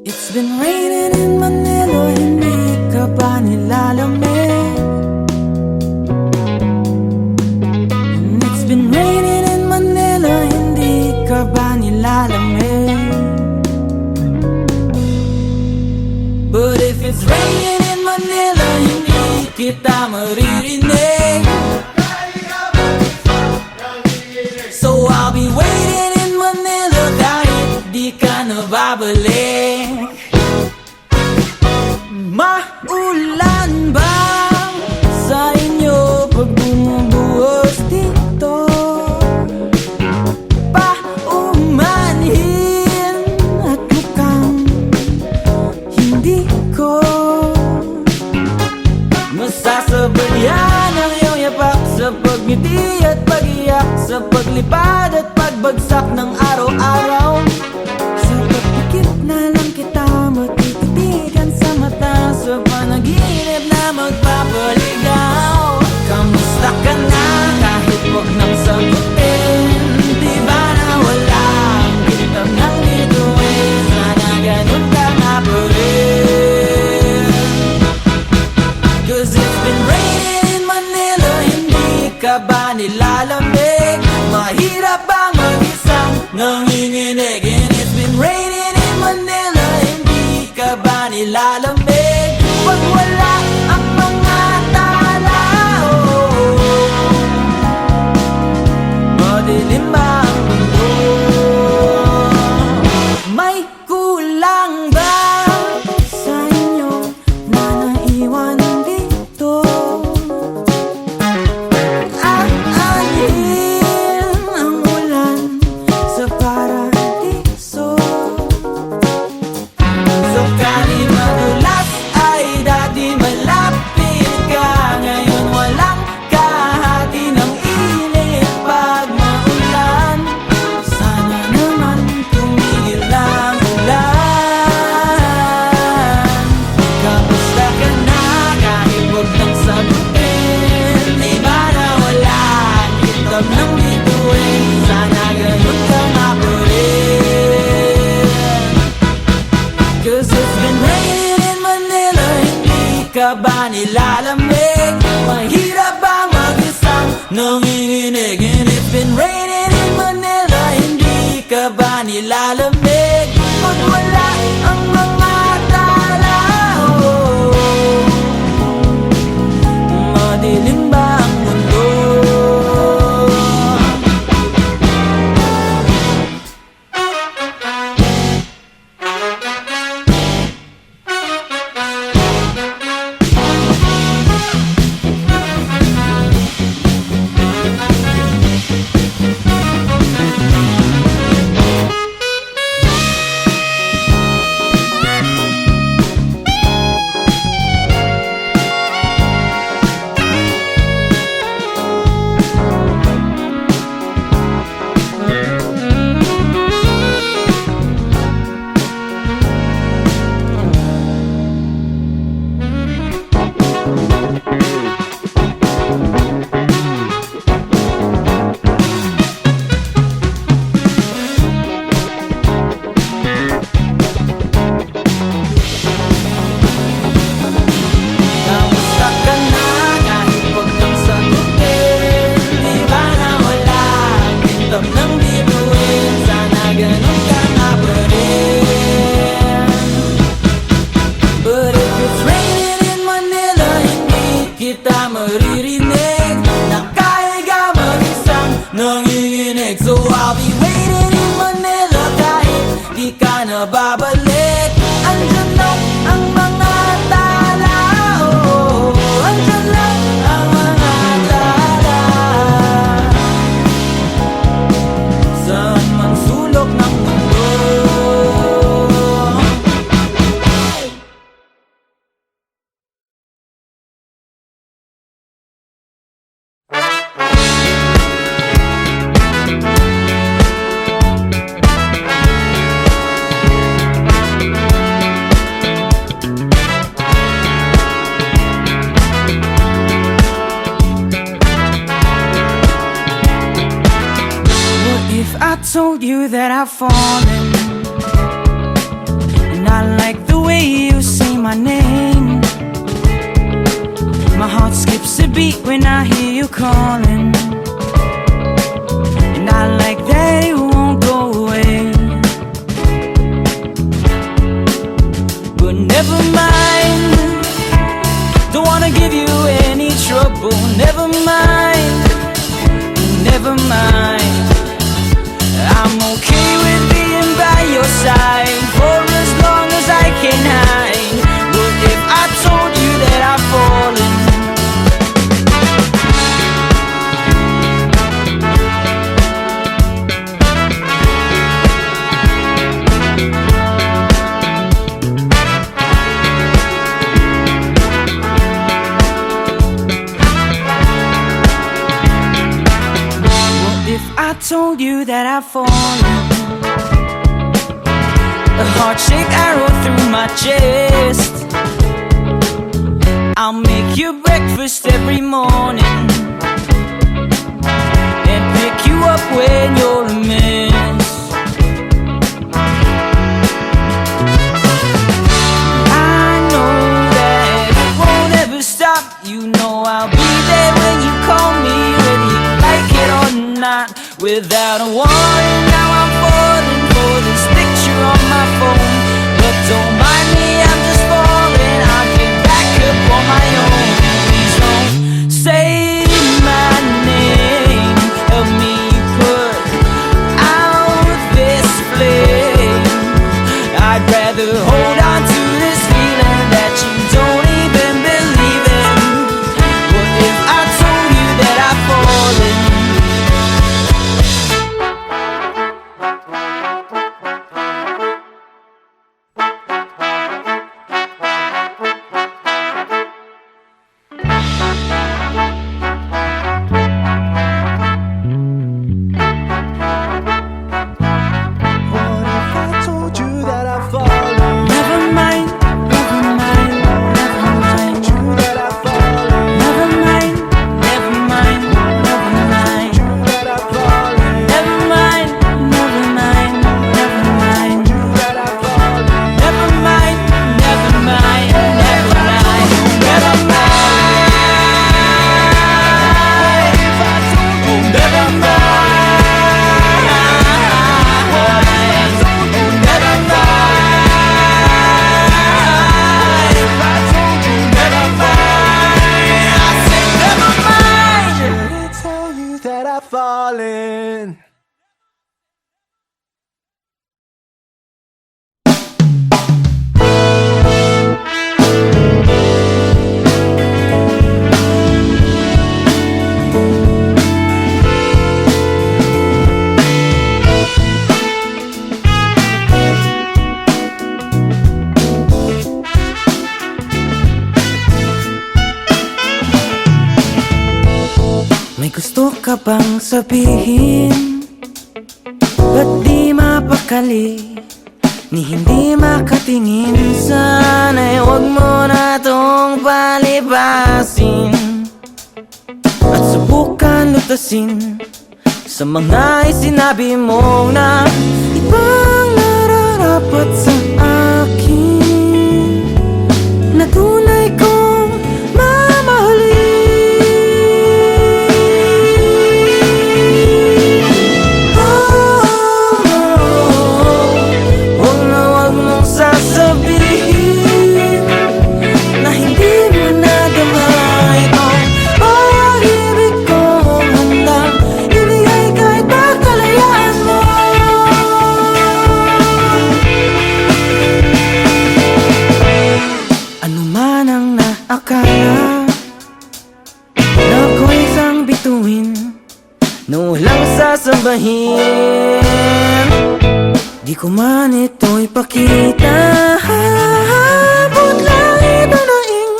It's been raining in Manila, hindi ka ba nilalamig? And it's been raining in Manila, hindi ka ba nilalamig? But if it's raining in Manila, hindi kita maririnig. So I'll be waiting in Manila kahit di ka na babalik. Maulan ba sa inyo pag bumubuhos dito? Paumanhin at mukhang hindi ko masasabayan ang iyong yapak sa pagngiti at pag-iyak, sa paglipad at pagbagsak ng araw-araw. Sa pagpikit na lang kita matititigan sa mata, sa panaginip na magpapaligaw. Kamusta ka na kahit huwag nang sagutin? Di ba na walang kitang nang bituin? Sana ganun ka nga pa rin. Cause it's been raining in Manila, hindi ka ba nilalamig? Mahirap bang mag-isang nanginginig? And it's been raining in Manila, hindi ka ba nilalamig? Pag wala ang mga tao, madilim ba ang mundo? May kulang ba sa inyo na naiwan dito? Aanhin ang ulan sa paradiso. Sakali madulas ay dati malapit ka, ngayon walang kahati ng init pag maulan. Sana naman tumigil ang ulan. Kamusta ka na kahit huwag nang sagutin? Di ba na walang kitab ng bituin? Sana ganun ka nga pa rin. Cause it's been raining in Manila, hindi ka ba nilalamig? Mahirap bang mag-isang nanginginig? And it's been raining in Manila, hindi ka ba nilalamig? Pag wala ang mga tao, madilim ba ang mundo? Kamusta ka na kahit huwag nang sagutin? Di ba na walang kitab ng bituin? Sana ganun ka nga pa rin. But if it's raining in Manila, hindi kita maririnig. Nakahiga mag-isang nanginginig. So I'll be waiting in Manila kahit di ka na babalik. Andyan lang ang mga tao, andyan lang ang mga tala, saan man sulok ng mundo. I told you that I've fallen, and I calling, and I like that it won't go away. But never mind, don't wanna give you any trouble. Never mind, never mind, I'm okay with being by your side for as long as I can hide. What if I told you that I've fallen? I told you that I've fallen, a heart-shaped arrow through my chest. I'll make you breakfast every morning and pick you up when you're a mess. I know that it won't ever stop. You know I'll be there when you call me, whether you like it or not. Without a warning, now I'm falling for this picture on my phone. But don't mind me, I'm just falling. I'll get back up on my own. Please don't say my name. Help me put out this flame. I'd rather hold on to this feeling that you don't even believe in. What if I told you that I've fallen? Falling. May gusto ka bang sabihin? Ba't di mapakali? Ni hindi makatingin. Sana'y huwag mo na tong palipasin at subukan lutasin sa mga isinabi mo na ibang nararapat sa akin, na tunay kong mamahalin. Akala na ako'y isang bituin na walang sasabahin. Di ko man ito'y pakita, habot lang ito naing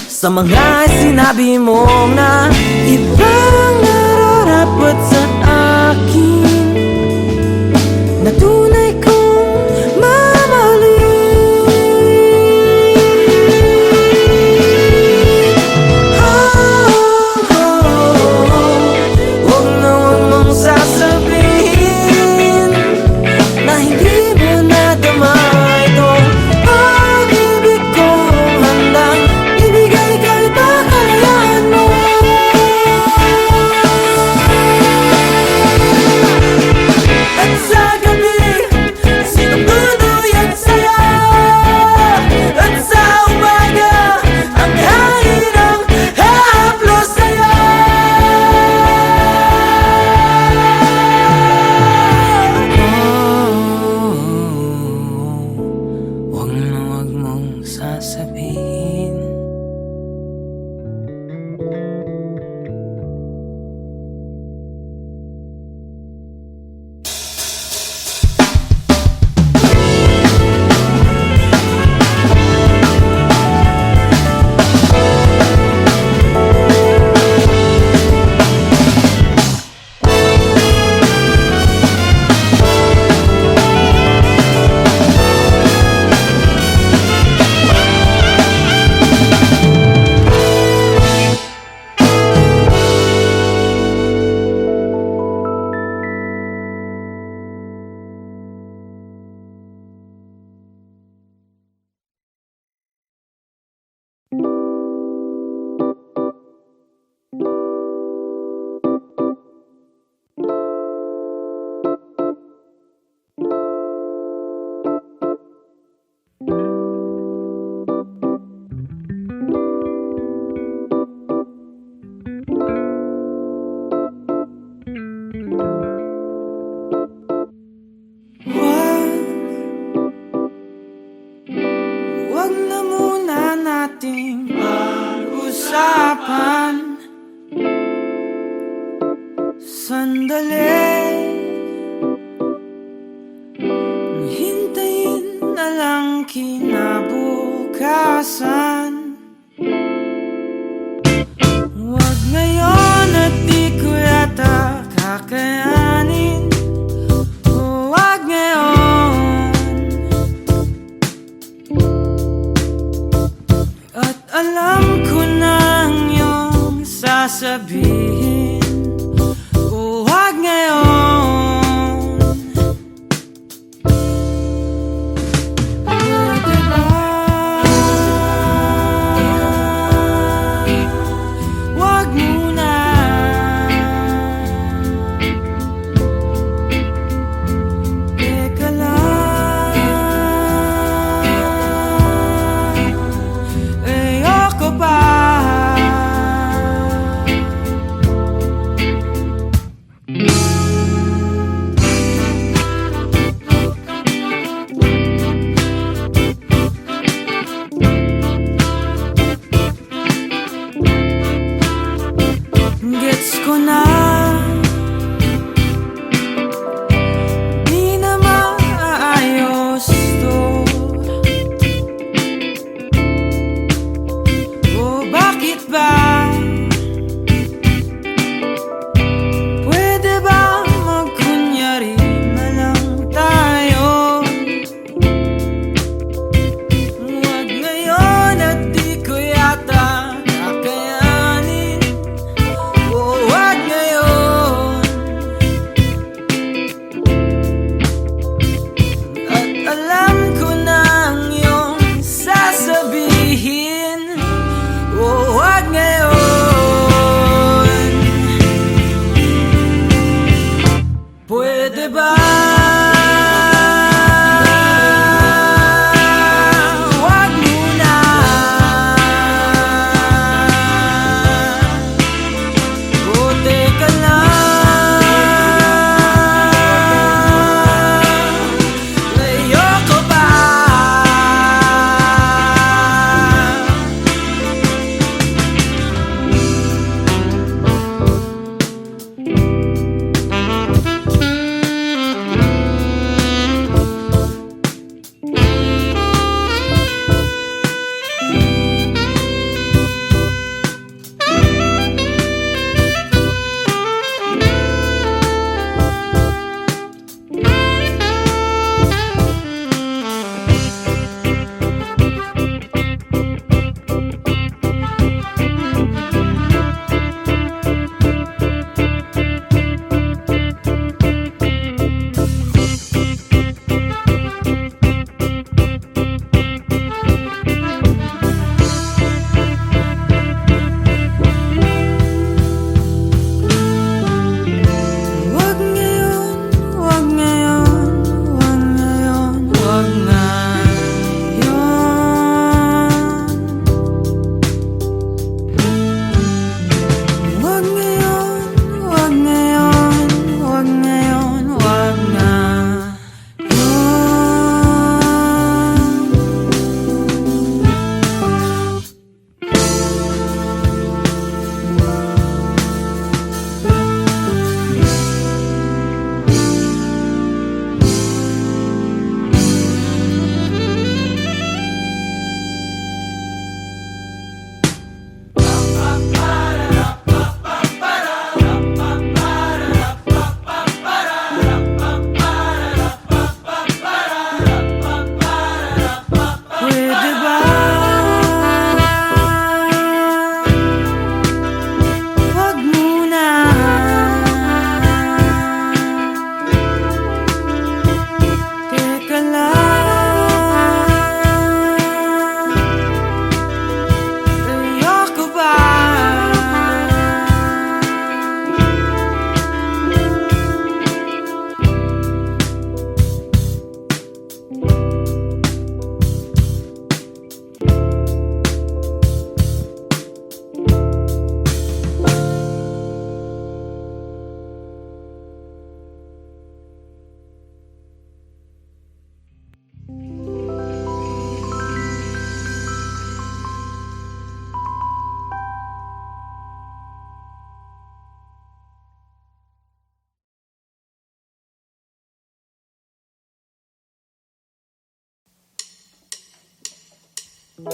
sa mga sinabi mo na ibang nararapat sa akin, na tunay kong mamahalin. nating pag-usapan. Sandali, hintayin na lang kinabukasan. Huwag ngayon at di ko yata kakayanin. Huwag ngayon. At alam ko na ang iyong sasabihin. Huwag ngayon. Pwede ba? Huwag muna. Teka lang, ayoko pa. Gets ko na, di na maayos to. O bakit ba? Pwede ba magkunyari na lang tayo? Huwag ngayon at di ko yata kakayanin. Huwag ngayon. At alam ko na ang iyong sasabihin. Huwag ngayon. Pwede ba? Huwag muna. O teka lang, ayoko pa. It's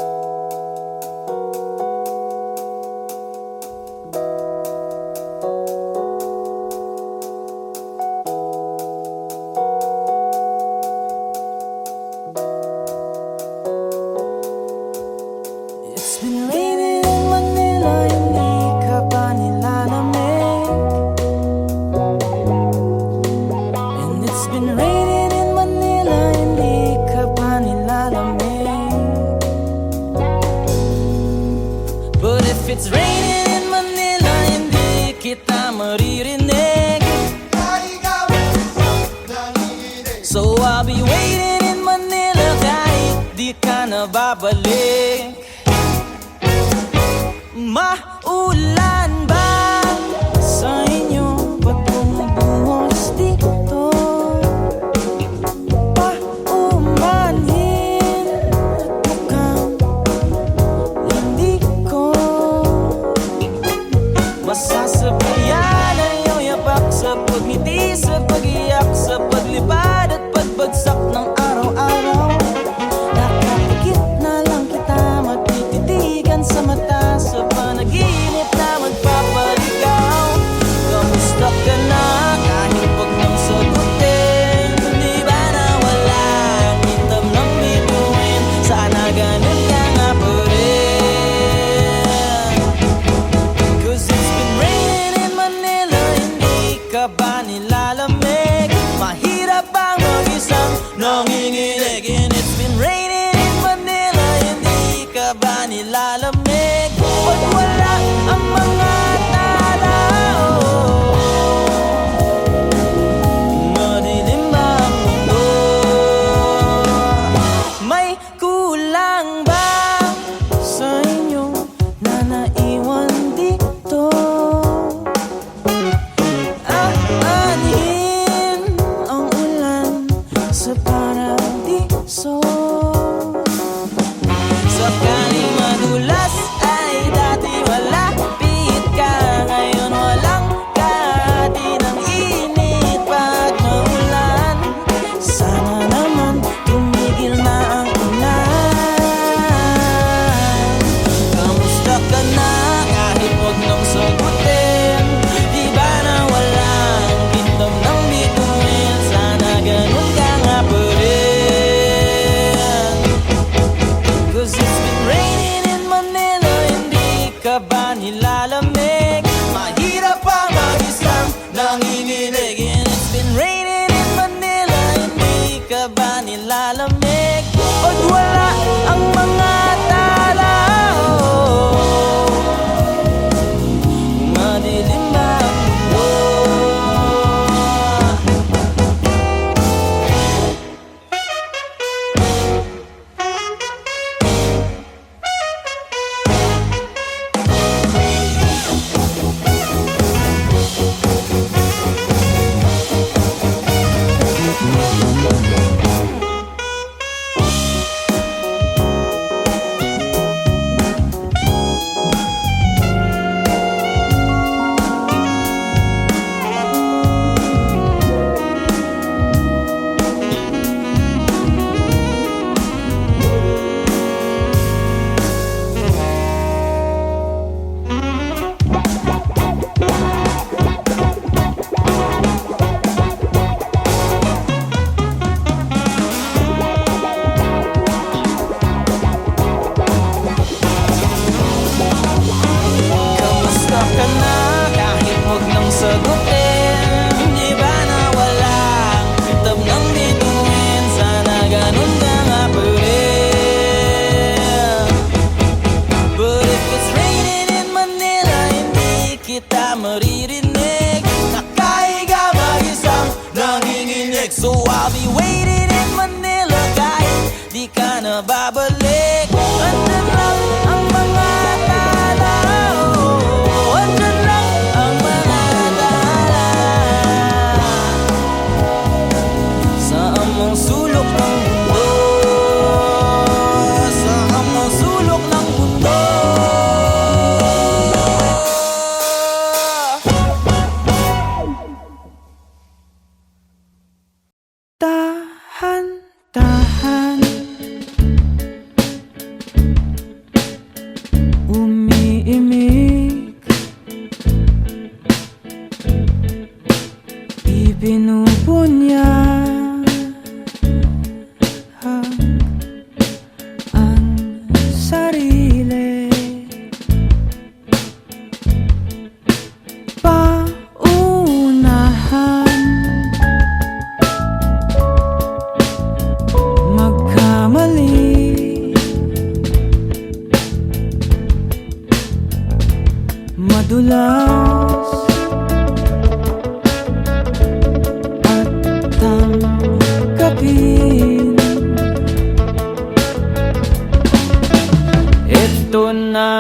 been raining in Manila, hindi ka ba nilalamig? And it's been raining in Manila, hindi ka ba nilalamig? But if it's raining in Manila, hindi kita maririnig. So I'll be waiting in Manila kahit di ka na babalik. Maulan ba sa inyo? Ba't bumubuhos dito? Paumanhin at mukhang hindi ko masasabayan ang iyong yapak sa pagngiti, sa pag-iyak, sa paglipad at pagbagsak ng araw-araw. Nakapikit na lang kita, magtititigan sa mata, sa panaginip na magpapaligaw. Kamusta ka na? Kahit wag nang sagutin, di ba nawala ang hitam ng bituin? Sana ganun ka nga pa rin. 'Cause it's been raining in Manila, hindi ka ba nilalamig? Mahirap bang mag-isang nanginginig? And it's been raining in Manila, hindi ka ba nilalamig? Pag wala ang mga tao, madilim ba ang mundo? May kulang ba sa inyo na naiwan dito? Aanhin ang ulan sa paradiso. Sakaling madulas ay dati malapit ka, ngayon walang kahati ng init pag maulan. Sana naman tumigil na ang ulan. Kamusta ka na? Kahit wag nang sagutin, di ba nawala ang hitam ng bituin? Sana ganun ka nga pa rin. 'Cause it's been raining in Manila, hindi ka ba nilalamig? Mahirap pa mag-isang nanginginig. And it's been raining in Manila, hindi ka ba nilalamig? Pag wala ang mga tao, madilim ba ang mundo? Kamusta ka na? Kahit wag nang sagutin, di ba nawala ang hitam ng bituin? Sana ganun ka nga pa rin. But if it's raining in Manila, hindi kita maririnig. Nakahiga mag-isang nanginginig. So I'll be waiting in Manila kahit di ka na babalik. Andyan lang ang mga tao, andyan lang ang mga tala, sa among sulok ng mundo, sa among sulok ng mundo. Tahan, tahan,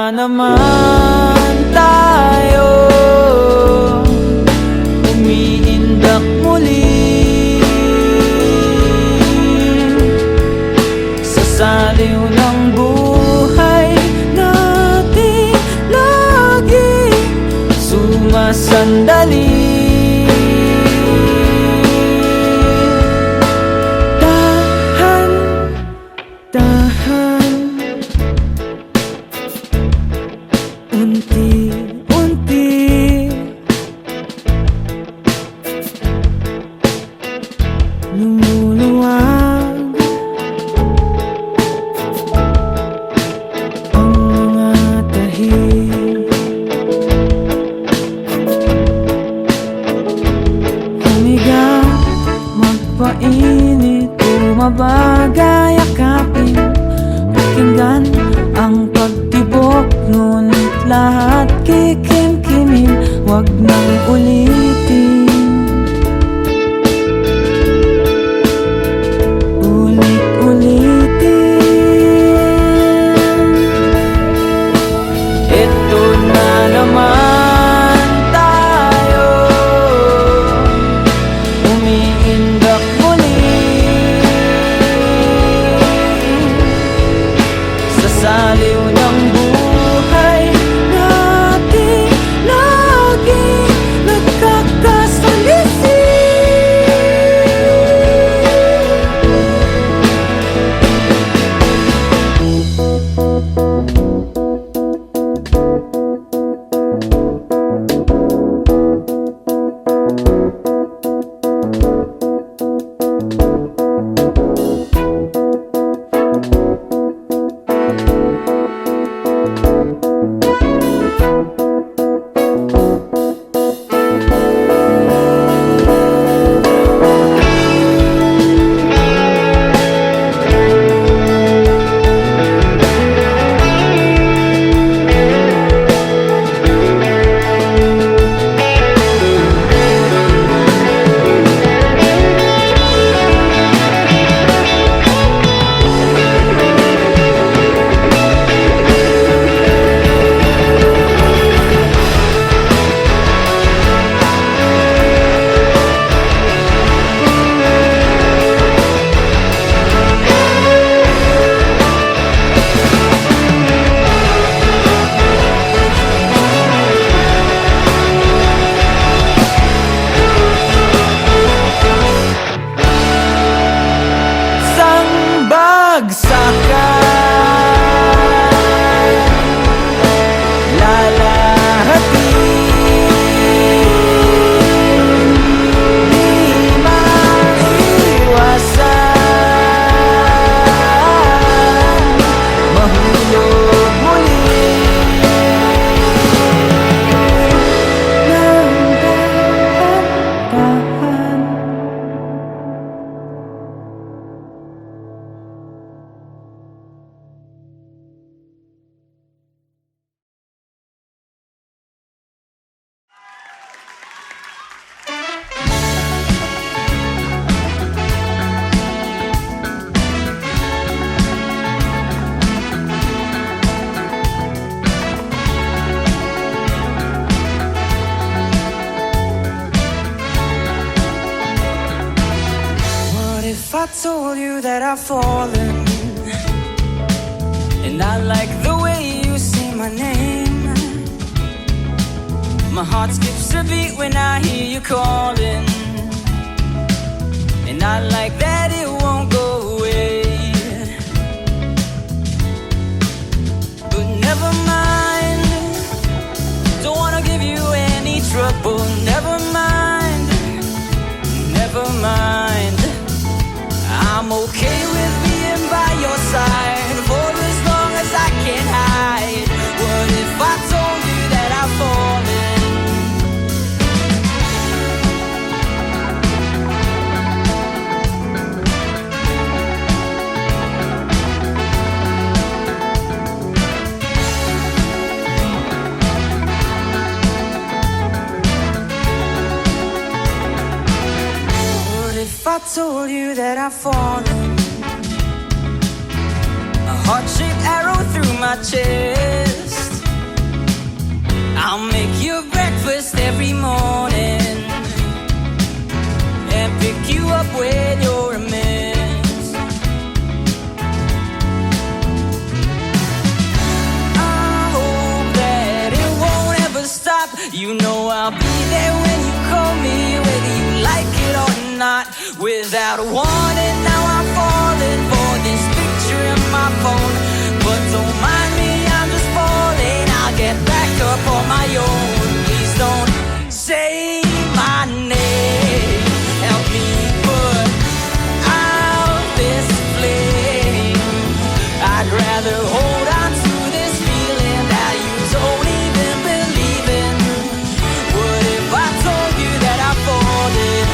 na naman tayo, umiindak muli sa saliw ng buhay natin, laging sumasandali. Dahan, unti-unti, lumuluwag ang mga tahi. Humiga, magpainit, bumabagay, yakapin, pakinggan ang pagtibok, ngunit lahat kikimkimin, wag nang ulitin. Ulit-ulitin. Ito na naman tayo, umiindak muli sa saliw ng buhay natin, laging nagkakasalisi. Bagsakan, lalahatin, di maiwasan, mahulog muli ng dahan-dahan. What if I told you that I've fallen, and I like the way you say my name? My heart skips a beat when I hear you calling, and I like that it won't go away. But never mind, don't wanna give you any trouble. Never mind, never mind, I'm okay with being by your side for as long as I can hide. What if I told you that I've fallen? I told you that I've fallen, a heart-shaped arrow through my chest. morning and pick you up when you're a mess. I hope that it won't ever stop. You know I'll be there when you call me, whether you like it or not. Without a warning, now I'm falling for this picture in my phone. But don't mind me, I'm just falling. I'll get back up on my own. Please don't say my name. Help me put out this flame. I'd rather hold on to this feeling that you don't even believe in. What if I told you that I've fallen?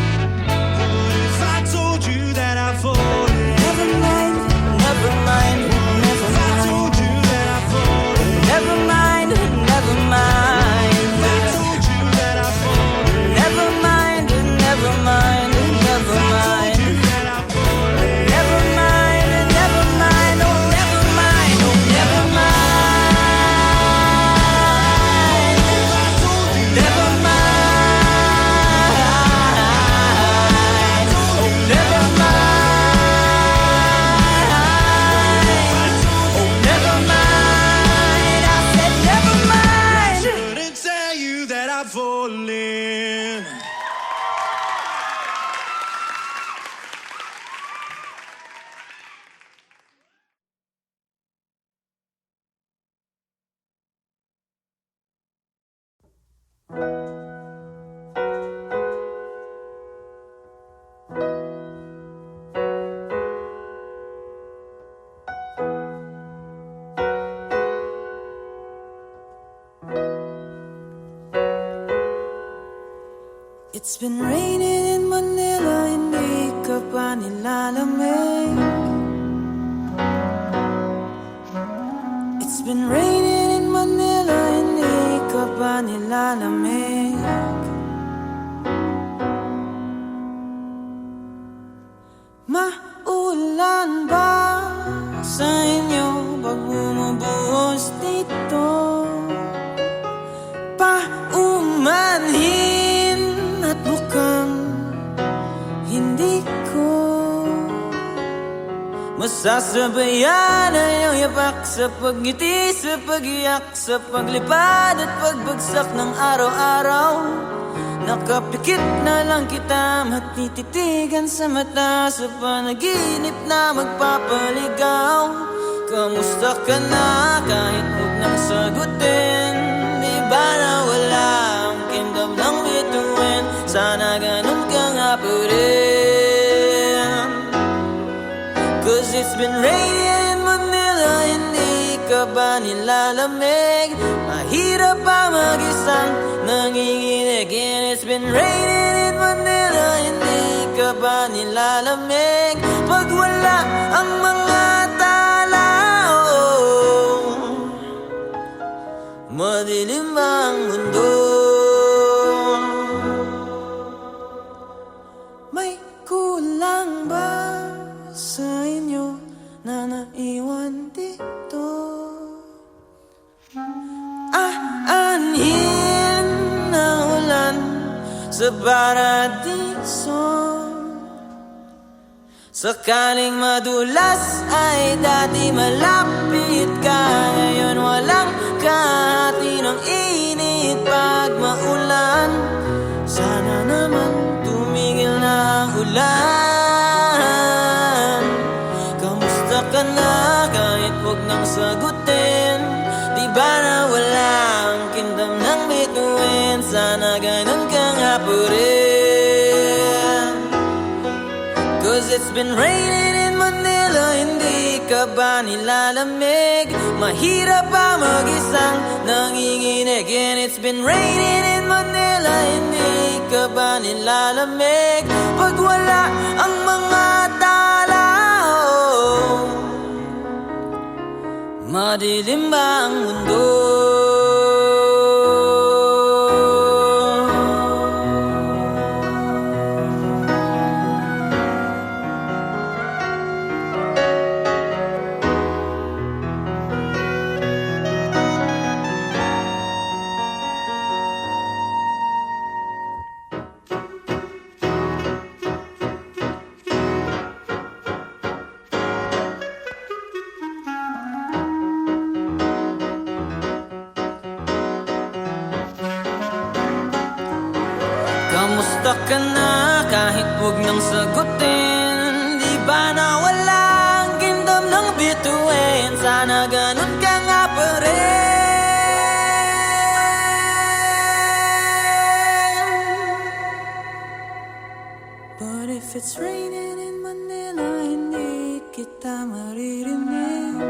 If I told you that I've fallen, Never mind, never mind, never if I mind. told you that I've fallen, Never mind, never mind. if I told you that I've fallen, Never mind, never mind, never if I mind. told you that I've fallen, Never mind, never mind, oh never mind, oh never mind. if I told you Never mind, oh never mind. Oh never mind, I said never mind. shouldn't tell you that I've fallen. It's been raining in Manila, hindi ka pa nilalamig. It's been raining in Manila, hindi ka pa nilalamig. Maulan ba sa inyo pag bumubuhos dito? Paumanhin at mukhang hindi ko masasabayan ang iyong yapak sa pagngiti, sa pagiyak, sa paglipad at pagbagsak ng araw-araw. Nakapikit na lang kita, matititigan sa mata, sa panaginip na magpapaligaw. Kamusta ka na kahit huwag nang sagutin? Di ba na wala ang kingdom ng bituin? Sana ganun ka nga pa rin. Cause it's been raining in Manila, hindi ka ba nilalamig? Mahirap pa mag-isang nanginginig. And it's been raining in Manila, hindi ka ba nilalamig? Pag wala ang mga tao, madilim ang mundo. May kulang ba sa inyo na naiwan dito? Aanhin na ulan sa paradiso. Sakaling madulas ay dati malapit ka, ngayon walang kahati ng init pag maulan. Sana naman tumigil na ang ulan. Kamusta ka na kahit huwag nang sagutin? Di ba na wala ang kingdom ng bituin? Sana ganun ka nga pa rin. Cause it's been raining in Manila, hindi ka ba nilalamig? Mahirap pa mag-isang nanginginig. And it's been raining in Manila, hindi ka ba nilalamig? Pag wala ang mga tao, madilim ba ang mundo? stuck ka na kahit huwag nang sagutin? Di ba nawala ang kingdom ng bituin? Sana ganun ka nga pa rin. But if it's raining in Manila, hindi kita maririnig.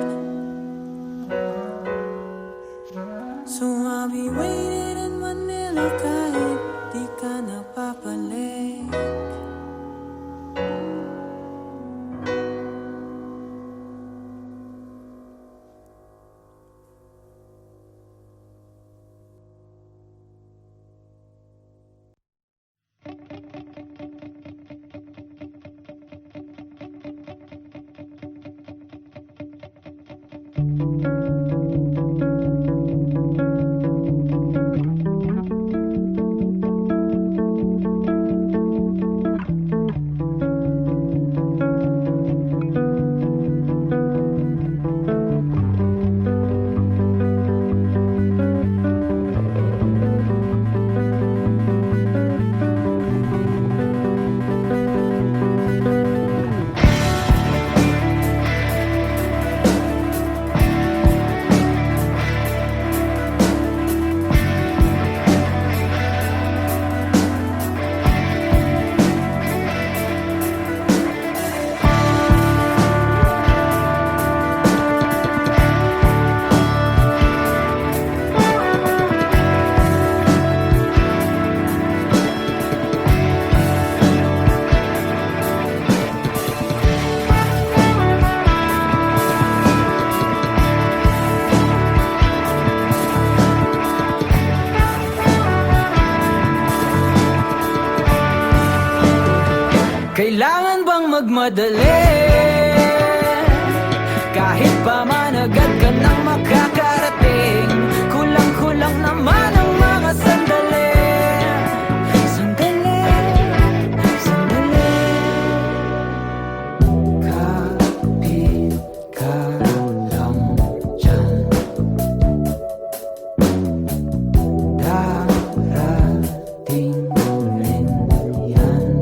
So I'll be waiting in Manila kahit di ka napapalik. Kailangan bang magmadali? Kahit pa man agad ka nang makakarating, kulang-kulang naman ang mga sandali. Sandali, sandali. Kapit ka lang dyan, darating rin yan.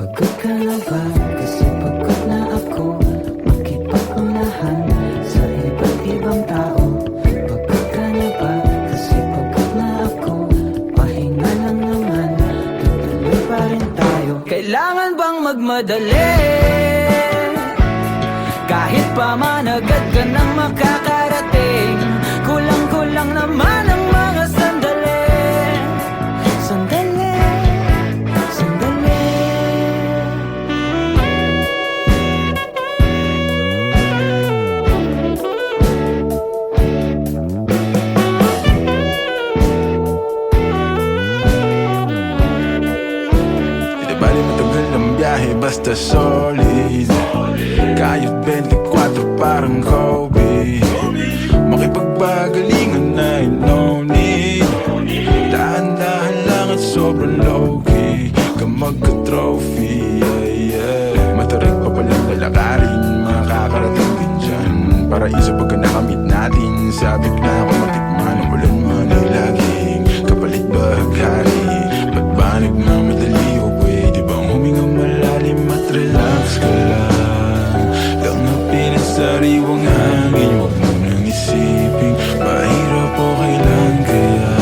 Pagod ka na ba? Kasi pagod na ako makipagunahan sa iba't ibang tao. Pagod ka na ba? Kasi pagod na ako, pahinga lang naman, tutuloy pa rin tayo. Kailangan bang magmadali? Kahit pa man agad ka nang makakarating, kulang-kulang naman ang mga sandali. Sandali, sandali. Di bali matagal ang biyahe basta solid. Kahit 24 parang Kobe. Makipagbagalingan na no need. Dahan-dahan lang at sobrang low-key. Kamagka-trophy, yeah, yeah. Matarik pa palang lalakarin, makakarating din dyan. Paraiso pagka nakamit natin, sabik na ako matikman. Ang ulan man ay laging kapalit bahaghari. Ba't ba nagmamadali o pwede bang huminga malalim at relax ka lang? Langapin ang sariwang hangin, huwag mo nang isipin mahirap o kailan kaya.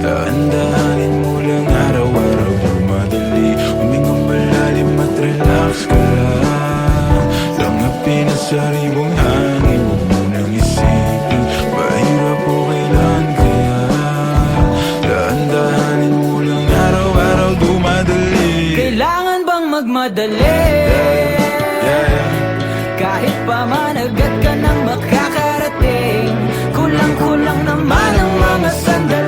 Dahan-dahanin mo lang araw-araw madali. Huminga malalim at relax ka lang. Langapin ang sariwang hangin, huwag mo nang isipin mahirap o kailan kaya. Dahan-dahanin mo lang araw-araw dumadali. Kailangan bang magmadali? Kahit pa man agad ka nang makakarating, kulang-kulang naman ang mga sandali.